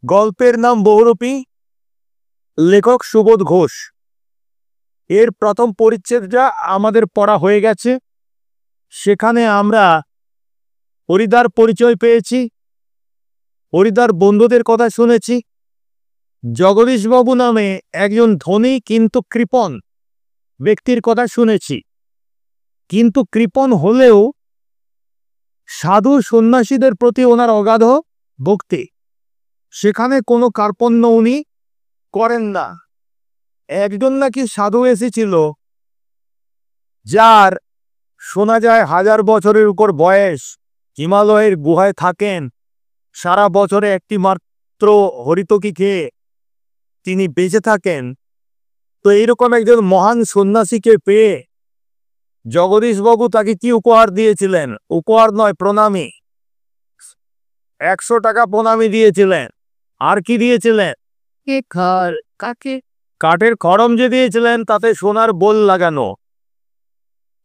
গল্পের নাম বহুরূপী, লেখক সুবোধ ঘোষ। এর প্রথম পরিচ্ছেদটা আমাদের পড়া হয়ে গেছে। সেখানে আমরা হরিদার পরিচয় পেয়েছি, হরিদার বন্ধুদের কথা শুনেছি। জগদীশবাবু নামে একজন ধনী কিন্তু কৃপণ ব্যক্তির কথা শুনেছি। কিন্তু কৃপণ হলেও সাধু সন্ন্যাসীদের প্রতি ওনার অগাধ ভক্তি, সেখানে কোনো কার্পণ্য উনি করেন না। একজন নাকি সাধু এসেছিল, যার শোনা যায় 1000 বছরের উপর বয়স, হিমালয়ের গুহায় থাকেন, সারা বছরে একটি মাত্র হরিতকি খেয়ে তিনি বেঁচে থাকেন। তো এইরকম একজন মহান সন্ন্যাসীকে পেয়ে জগদীশবাবু তাকে কি উপহার দিয়েছিলেন? উপহার নয়, প্রণামী। 100 টাকা প্রণামী দিয়েছিলেন। আর কি দিয়েছিলেন? কাঠের খড়ম যে দিয়েছিলেন তাতে সোনার বোল লাগানো।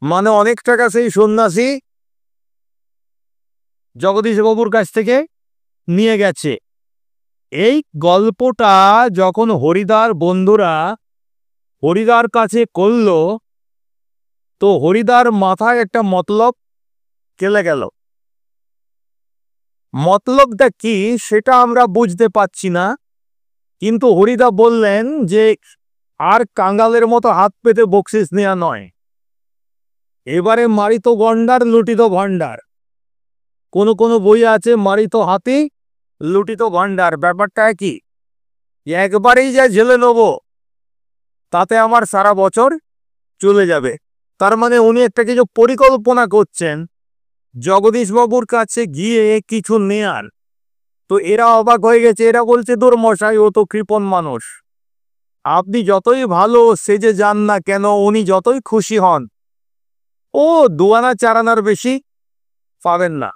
মানে অনেক টাকা সেই সন্ন্যাসী জগদীশবাবুর কাছ থেকে নিয়ে গেছে। এই গল্পটা যখন হরিদার বন্ধুরা হরিদার কাছে করল, তো হরিদার মাথায় একটা মতলব চলে গেল। মতলবটা কি সেটা আমরা বুঝতে পাচ্ছি না, কিন্তু হরিদা বললেন যে আর কাঙ্গালের মতো হাত পেতে বকশিস নেওয়া নয়, এবারে মারিত গন্ডার লুটিত ভান্ডার। কোনো কোনো বই আছে মারিত হাতি লুটিত ভান্ডার। ব্যাপারটা কি, একবারেই যা জেলে নেব তাতে আমার সারা বছর চলে যাবে। তার মানে উনি একটা কিছু পরিকল্পনা করছেন জগদীশবাবুর কাছে গিয়ে কিছু নেয়ার। তো এরা অবাক হয়ে গেছে, এরা বলছে দূর মশাই, ও তো কৃপণ মানুষ, আপনি যতই ভালো সেজে যান না কেন, উনি যতই খুশি হন, ও 2 আনা 4 আনার বেশি পাবেন না।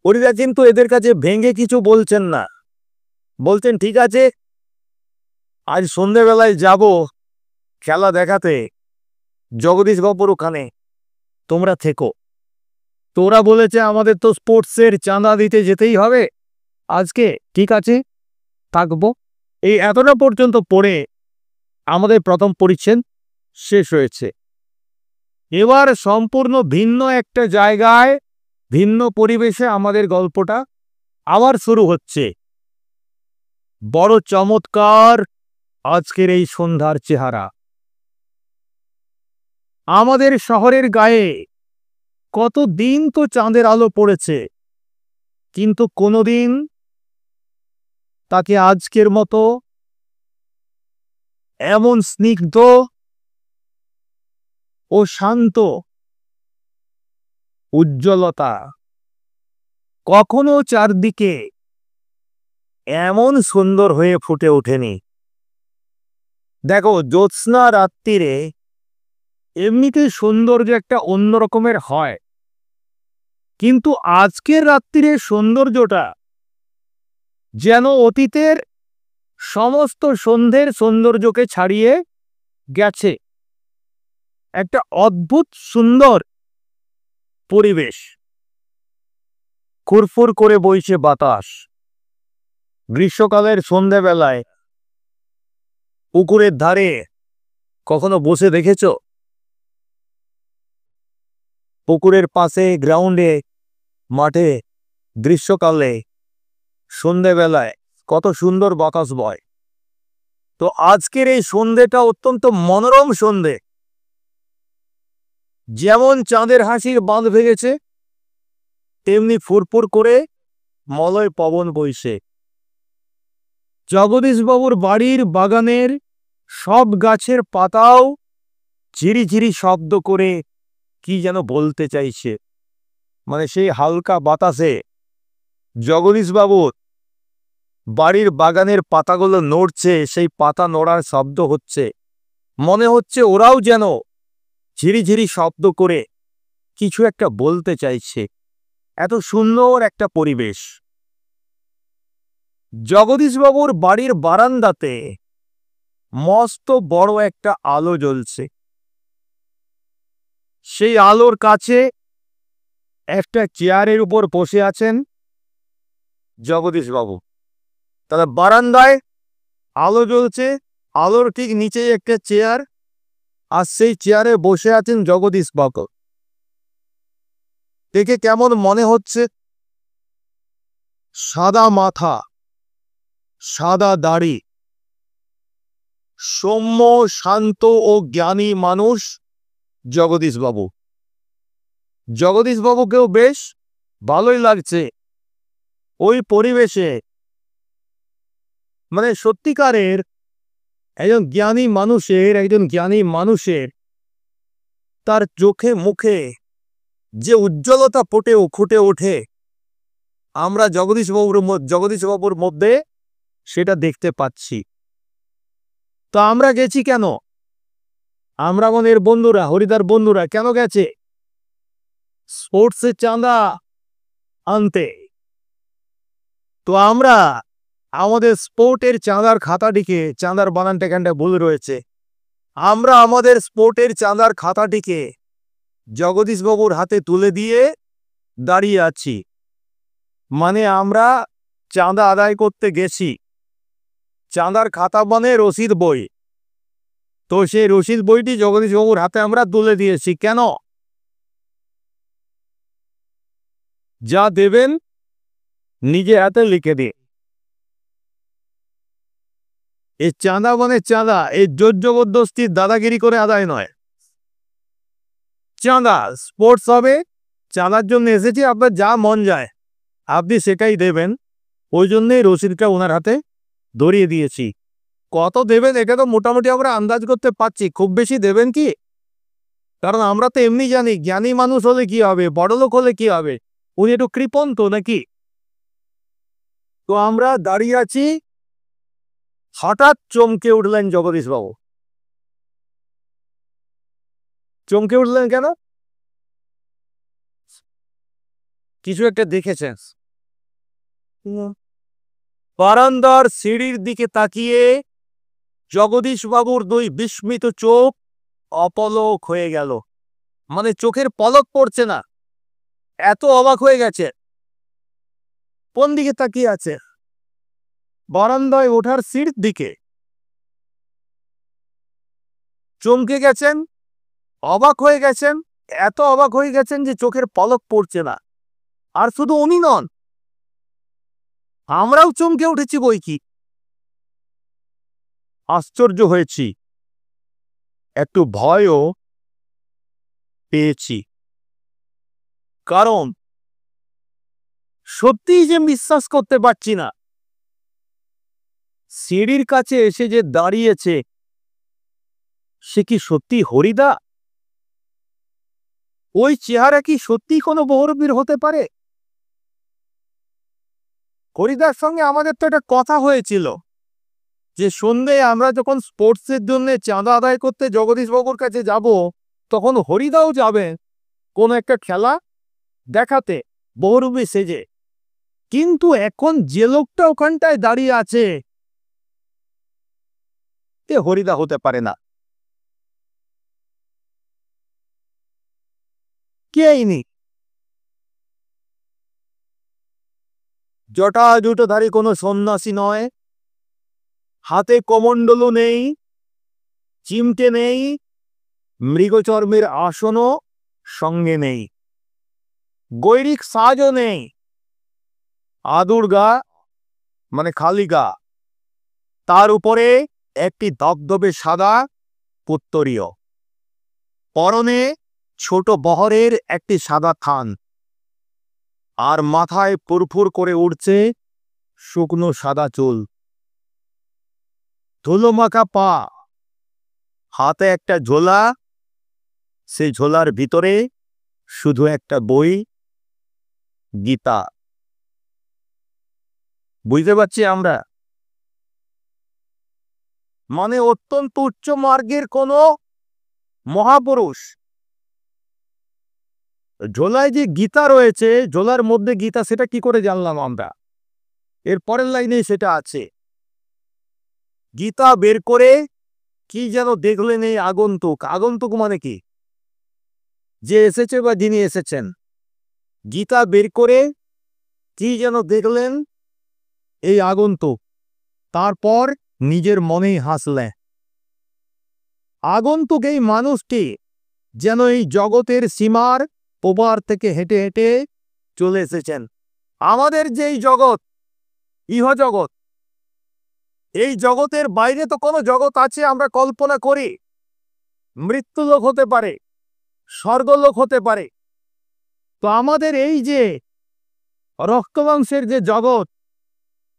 হরিদা কিন্তু এদের কাছে ভেঙে কিছু বলছেন না, বলছেন ঠিক আছে, আজ সন্ধ্যেবেলায় যাব খেলা দেখাতে জগদীশবাবুর ওখানে, তোমরা থেকো। তোরা বলেছে আমাদের তো স্পোর্টসের চাঁদা দিতে যেতেই হবে আজকে, ঠিক আছে থাকবো। এই এতটা পর্যন্ত পড়ে আমাদের প্রথম পরিচ্ছেদ শেষ হয়েছে। এবার সম্পূর্ণ ভিন্ন একটা জায়গায়, ভিন্ন পরিবেশে আমাদের গল্পটা আবার শুরু হচ্ছে। বড় চমৎকার আজকের এই সন্ধ্যার চেহারা। আমাদের শহরের গায়ে কতদিন তো চাঁদের আলো পড়েছে, কিন্তু কোনোদিন তাকে আজকের মতো এমন স্নিগ্ধ ও শান্ত উজ্জ্বলতা, কখনো চারদিকে এমন সুন্দর হয়ে ফুটে ওঠেনি। দেখো, জ্যোৎস্না রাত্রিরে এমনিতে সৌন্দর্য একটা অন্য রকমের হয়, কিন্তু আজকের রাত্রিরে সৌন্দর্যটা যেন অতীতের সমস্ত সন্ধ্যের সৌন্দর্যকে ছাড়িয়ে গেছে। একটা অদ্ভুত সুন্দর পরিবেশ, ফুরফুর করে বইছে বাতাস। গ্রীষ্মকালের সন্ধ্যাবেলায় পুকুরের ধারে কখনো বসে দেখেছ? পুকুরের পাশে গ্রাউন্ডে মাঠে গ্রীষ্মকালে সন্ধ্যাবেলায় কত সুন্দর বাতাস বয়। তো আজকের এই সন্ধ্যেটা অত্যন্ত মনোরম সন্ধ্যে। যেমন চাঁদের হাসির বাঁধ ভেঙেছে, তেমনি ফুরফুর করে মলয় পবন বইছে। জগদীশবাবুর বাড়ির বাগানের সব গাছের পাতাও ঝিরিঝিরি শব্দ করে কি যেন বলতে চাইছে। মানে সেই হালকা বাতাসে জগদীশবাবুর বাড়ির বাগানের পাতাগুলো নড়ছে, সেই পাতা নড়ার শব্দ হচ্ছে। মনে হচ্ছে ওরাও যেন ঝিরিঝিরি শব্দ করে কিছু একটা বলতে চাইছে। এত সুন্দর একটা পরিবেশ। জগদীশবাবুর বাড়ির বারান্দাতে মস্ত বড় একটা আলো জ্বলছে। সেই আলোর কাছে একটা চেয়ারের উপর বসে আছেন জগদীশবাবু। তাহলে বারান্দায় আলো জ্বলছে, আলোর ঠিক নিচেই একটা চেয়ার, আর সেই চেয়ারে বসে আছেন জগদীশ বাবু। দেখে কেমন মনে হচ্ছে? সাদা মাথা, সাদা দাড়ি, সৌম্য শান্ত ও জ্ঞানী মানুষ জগদীশ বাবু। জগদীশ বাবুকেও বেশ ভালোই লাগছে ওই পরিবেশে। মানে সত্যিকারের একজন জ্ঞানী মানুষের তার চোখে মুখে যে উজ্জ্বলতা ফুটে ওঠে, আমরা জগদীশ বাবুর মধ্যে সেটা দেখতে পাচ্ছি। তো আমরা গেছি কেন? আমরা এর বন্ধুরা, হরিদার বন্ধুরা কেন গেছে? স্পোর্টসের চাঁদা আনতে। তো আমরা আমাদের স্পোর্টের চাঁদার খাতাটিকে, চাঁদার বানানটা এখানটায় ভুল রয়েছে, আমরা আমাদের স্পোর্টের চাঁদার খাতাটিকে জগদীশবাবুর হাতে তুলে দিয়ে দাঁড়িয়ে আছি। মানে আমরা চাঁদা আদায় করতে গেছি। চাঁদার খাতা মানে রসিদ বই। তো সেই রসিদ বইটি জগদীশবাবুর হাতে আমরা তুলে দিয়েছি। কেন? যা দেবেন নিজে হাতে লিখে দিয়ে। এই চাঁদা মানে চাঁদা, এই জোর জবরদস্তির দাদাগিরি করে আদায় নয়। চাঁদা স্পোর্টস হবে, চাঁদার জন্য এসেছি, আপনার যা মন যায় আপনি সেটাই দেবেন। ওই জন্যই রসিদটা ওনার হাতে ধরিয়ে দিয়েছি। কত দেবেন এটা তো মোটামুটি আমরা আন্দাজ করতে পারছি। খুব বেশি দেবেন কি? কারণ আমরা তো এমনি জানি জ্ঞানী মানুষ হলে কি হবে, বড়লোক হলে কি হবে, উনি একটু কৃপণ তো নাকি। তো আমরা দাঁড়িয়ে আছি, হঠাৎ চমকে উঠলেন জগদীশবাবু। চমকে উঠলেন কেন? কিছু একটা দেখেছেন। বারান্দার সিঁড়ির দিকে তাকিয়ে জগদীশবাবুর দুই বিস্মিত চোখ অপলক হয়ে গেল। মানে চোখের পলক পড়ছে না, এত অবাক হয়ে গেছে। কোন দিকে তাকিয়ে আছে? বারান্দায় ওঠার সিঁড়ির দিকে। চমকে গেছেন, অবাক হয়ে গেছেন, এত অবাক হয়ে গেছেন যে চোখের পলক পড়ছে না। আর শুধু উনি নন, আমরাও চমকে উঠেছি বই কি। আশ্চর্য হয়েছি, একটু ভয়ও পেয়েছি। কারণ সত্যিই যে বিশ্বাস করতে পারছি না, সিঁড়ির কাছে এসে যে দাঁড়িয়েছে সে কি সত্যি হরিদা? ওই চেহারা কি সত্যি কোনো বহুরূপীর হতে পারে? হরিদার সঙ্গে আমাদের তো একটা কথা হয়েছিল যে সন্ধ্যে আমরা যখন স্পোর্টসের জন্য চাঁদা আদায় করতে জগদীশবাবুর কাছে যাব, তখন হরিদাও যাবেন কোন একটা খেলা দেখাতে বহুরূপী সেজে। কিন্তু এখন যে লোকটা ওখানটায় দাঁড়িয়ে আছে তে হরিদা হতে পারে না। কে ইনি? জটাজুটোধারী কোনো সন্ন্যাসী নয়, হাতে কমণ্ডলও নেই, চিমটে নেই, মৃগচর্মের আসনও সঙ্গে নেই, গৈরিক সাজও নেই, আদুর গা মানে খালি গা, তার উপরে একটি দবদবে সাদা উত্তরীয়, পরনে ছোট বহরের একটি সাদা থান, আর মাথায় ফুরফুর করে উঠছে শুকনো সাদা চুল, ধুলোমাখা পা, হাতে একটা ঝোলা, সেই ঝোলার ভিতরে শুধু একটা বই, গীতা। বুঝতে পারছি আমরা, মানে অত্যন্ত উচ্চ মার্গের কোনো মহাপুরুষ। ঝোলায় যে গীতা রয়েছে, ঝোলার মধ্যে গীতা, সেটা কি করে জানলাম আমরা? এর পরের লাইনে সেটা আছে। গীতা বের করে কি যেন দেখলেন এই আগন্তুক। আগন্তুক মানে কি? যে এসেছে বা যিনি এসেছেন। গীতা বের করে কি যেন দেখলেন এই আগন্তুক। তারপর নিজের মনেই হাসলে। আগন্তুক এই মানুষটি যেন এই জগতের সীমার ওপার থেকে হেঁটে হেঁটে চলে এসেছেন। আমাদের যেই জগৎ, ইহজগৎ, এই জগতের বাইরে তো কোনো জগৎ আছে আমরা কল্পনা করি। মৃত্যুলোক হতে পারে, স্বর্গলোক হতে পারে। তো আমাদের এই যে রক্তমাংসের যে জগৎ,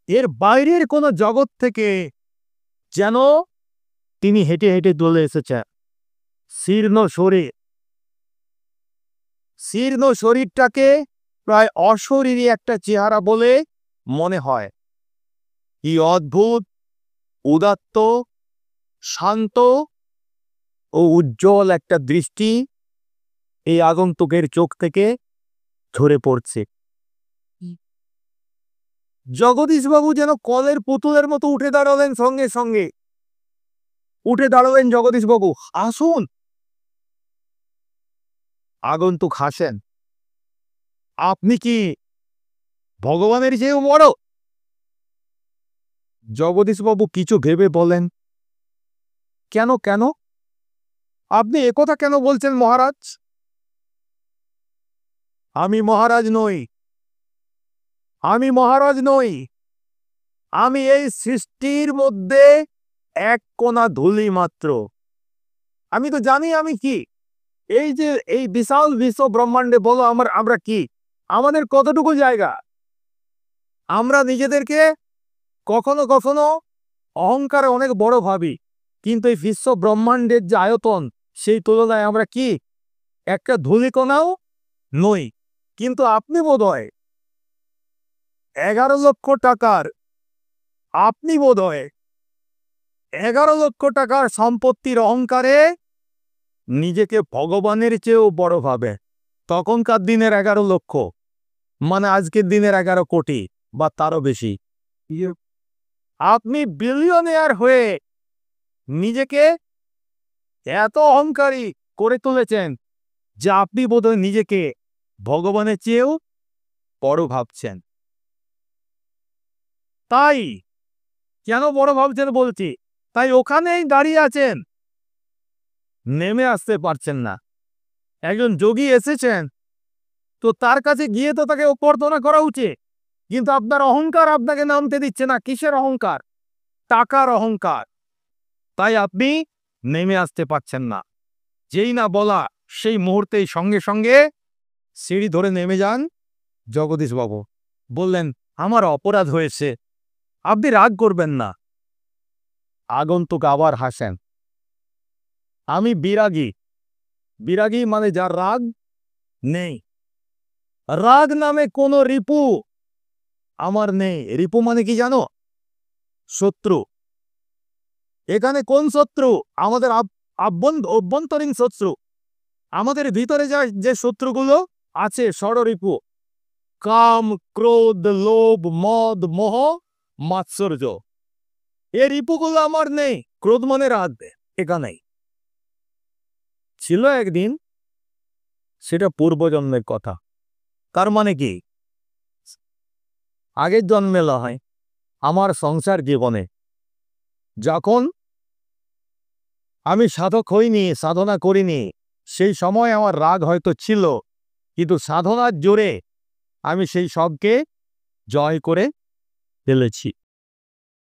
এর বাইরের কোনো জগৎ থেকে যেন তিনি হেঁটে হেঁটে চলে এসেছেন। শীর্ণ শরীর, শীর্ণ শরীরটাকে প্রায় অশরীরী একটা চেহারা বলে মনে হয়। কি অদ্ভুত, উদাত্ত, শান্ত ও উজ্জ্বল একটা দৃষ্টি এই আগন্তুকের চোখ থেকে ঝরে পড়ছে। জগদীশবাবু যেন কলের পুতুলের মতো উঠে দাঁড়ালেন। সঙ্গে সঙ্গে উঠে দাঁড়ালেন জগদীশবাবু, আসুন। আগন্তুক হাসেন। আপনি কি ভগবানের চেয়েও বড়? জগদীশবাবু কিছু ভেবে বলেন, কেন কেন আপনি একথা কেন বলছেন মহারাজ? আমি মহারাজ নই, আমি মহারাজ নই। আমি এই সৃষ্টির মধ্যে এক কণা ধুলি মাত্র। আমি তো জানি আমি কি। এই যে এই বিশাল বিশ্ব ব্রহ্মাণ্ডে বলো আমরা কি, আমাদের কতটুকু জায়গা? আমরা নিজেদেরকে কখনো কখনো অহংকারে অনেক বড় ভাবি, কিন্তু এই বিশ্ব ব্রহ্মাণ্ডের যে আয়তন, সেই তুলনায় আমরা কি একটা ধূলিকণাও নই। কিন্তু আপনি বোধহয় 11 লক্ষ টাকার, আপনি বোধহয় 11 লক্ষ টাকার সম্পত্তির অহংকারে নিজেকে ভগবানের চেয়েও বড় ভাবে। তখনকার দিনের 11 লক্ষ মানে আজকের দিনের 11 কোটি বা তারও বেশি। আপনি বিলিয়নিয়ার হয়ে নিজেকে এত অহংকারী করে তুলেছেন যে আপনি বোধহয় নিজেকে ভগবানের চেয়েও বড় ভাবছেন। তাই কেন বড় ভাবছেন বলছি, তাই ওখানেই দাঁড়িয়ে আছেন, নেমে আসতে পারছেন না। একজন যোগী এসেছেন, তো তার কাছে গিয়ে তো তাকে অভ্যর্থনা করা উচিত, কিন্তু আপনার অহংকার আপনাকে নামতে দিচ্ছে না। কিসের অহংকার? টাকার অহংকার। তাই আপনি নেমে আসতে পারছেন না। যেই না বলা, সেই মুহূর্তেই সঙ্গে সঙ্গে সিঁড়ি ধরে নেমে যান জগদীশবাবু। বললেন, আমার অপরাধ হয়েছে, আপনি রাগ করবেন না। আগন্তুক আবার হাসেন। আমি বিরাগী। বিরাগী মানে যার রাগ নেই। রাগ নামে কোনো রিপু আমার নেই। রিপু মানে কি জানো? শত্রু। এখানে কোন শত্রু? আমাদের অভ্যন্তরীণ শত্রু। আমাদের ভিতরে যে শত্রুগুলো আছে, ষড়রিপু, কাম, ক্রোধ, লোভ, মদ, মোহ, মাৎসর্য, এই রিপুগুলো আমার নেই। ক্রোধ মানে রাগ, এখানেই ছিল একদিন, সেটা পূর্বজন্মের কথা। তার মানে কি? আগের জন্মে হয় আমার সংসার জীবনে, যখন আমি সাধক হইনি, সাধনা করিনি, সেই সময় আমার রাগ হয়তো ছিল, কিন্তু সাধনার জোরে আমি সেই সবকে জয় করে ফেলেছি।